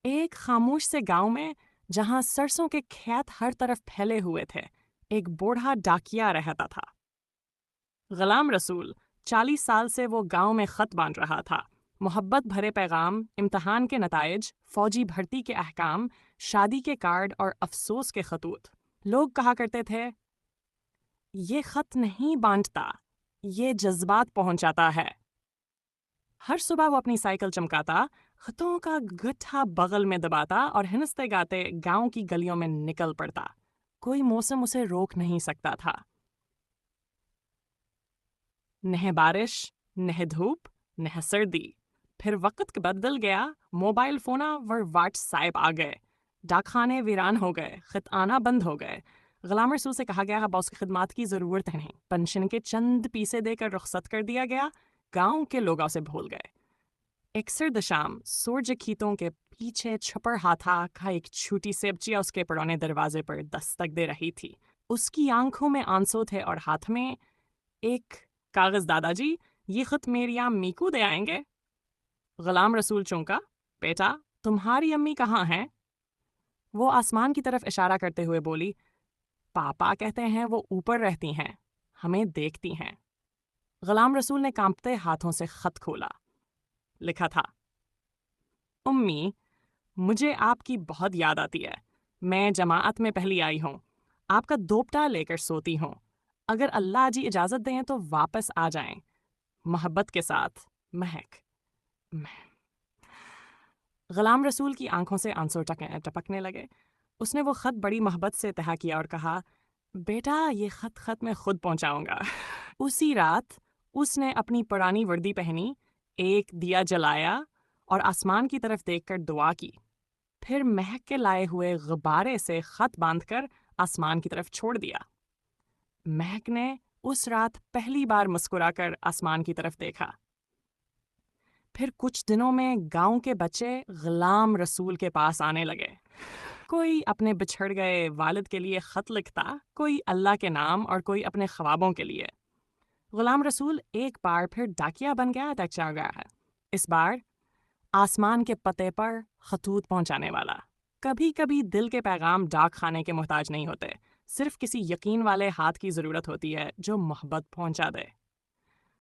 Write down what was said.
ایک خاموش سے گاؤں میں جہاں سرسوں کے کھیت ہر طرف پھیلے ہوئے تھے، ایک بوڑھا ڈاکیا رہتا تھا۔ غلام رسول 40 سال سے وہ گاؤں میں خط باندھ رہا تھا، محبت بھرے پیغام، امتحان کے نتائج، فوجی بھرتی کے احکام، شادی کے کارڈ اور افسوس کے خطوط۔ لوگ کہا کرتے تھے، یہ خط نہیں بانٹتا، یہ جذبات پہنچاتا ہے۔ ہر صبح وہ اپنی سائیکل چمکاتا، خطوں کا گٹھا بغل میں دباتا اور ہنستے گاتے گاؤں کی گلیوں میں نکل پڑتا۔ کوئی موسم اسے روک نہیں سکتا تھا، نہ بارش، نہ دھوپ، نہ سردی۔ پھر وقت بدل گیا، موبائل فون اور واٹس ایپ آ گئے، ڈاک خانے ویران ہو گئے، خط آنا بند ہو گئے۔ غلام رسول سے کہا گیا اب اس کی خدمات کی ضرورت نہیں، پنشن کے چند پیسے دے کر رخصت کر دیا گیا۔ گاؤں کے لوگ اسے بھول گئے۔ ایک سرد شام، سورج کھیتوں کے پیچھے چھپر ہاتھا کا ایک چھوٹی سی بچیا اس کے پرانے دروازے پر دستک دے رہی تھی۔ اس کی آنکھوں میں آنسو تھے اور ہاتھ میں ایک کاغذ۔ دادا جی، یہ خط میری میکو دے آئیں گے؟ غلام رسول چونکا، بیٹا، تمہاری امی کہاں ہیں؟ وہ آسمان کی طرف اشارہ کرتے ہوئے بولی، پاپا کہتے ہیں وہ اوپر رہتی ہیں، ہمیں دیکھتی ہیں۔ غلام رسول نے کانپتے ہاتھوں سے خط کھولا۔ لکھا تھا، امی، مجھے آپ کی بہت یاد آتی ہے۔ میں جماعت میں پہلی آئی ہوں، آپ کا دوپٹا لے کر سوتی ہوں۔ اگر اللہ جی اجازت دیں تو واپس آ جائیں۔ محبت کے ساتھ، مہک۔ غلام رسول کی آنکھوں سے آنسو ٹپکنے لگے۔ اس نے وہ خط بڑی محبت سے تہا کیا اور کہا، بیٹا، یہ خط میں خود پہنچاؤں گا۔ اسی رات اس نے اپنی پرانی وردی پہنی، ایک دیا جلایا اور آسمان کی طرف دیکھ کر دعا کی۔ پھر مہک کے لائے ہوئے غبارے سے خط باندھ کر آسمان کی طرف چھوڑ دیا۔ مہک نے اس رات پہلی بار مسکرا کر آسمان کی طرف دیکھا۔ پھر کچھ دنوں میں گاؤں کے بچے غلام رسول کے پاس آنے لگے۔ کوئی اپنے بچھڑ گئے والد کے لیے خط لکھتا، کوئی اللہ کے نام اور کوئی اپنے خوابوں کے لیے۔ غلام رسول ایک بار پھر ڈاکیا بن گیا، ڈاکچا گیا ہے، اس بار آسمان کے پتے پر خطوط پہنچانے والا۔ کبھی کبھی دل کے پیغام ڈاک خانے کے محتاج نہیں ہوتے، صرف کسی یقین والے ہاتھ کی ضرورت ہوتی ہے جو محبت پہنچا دے۔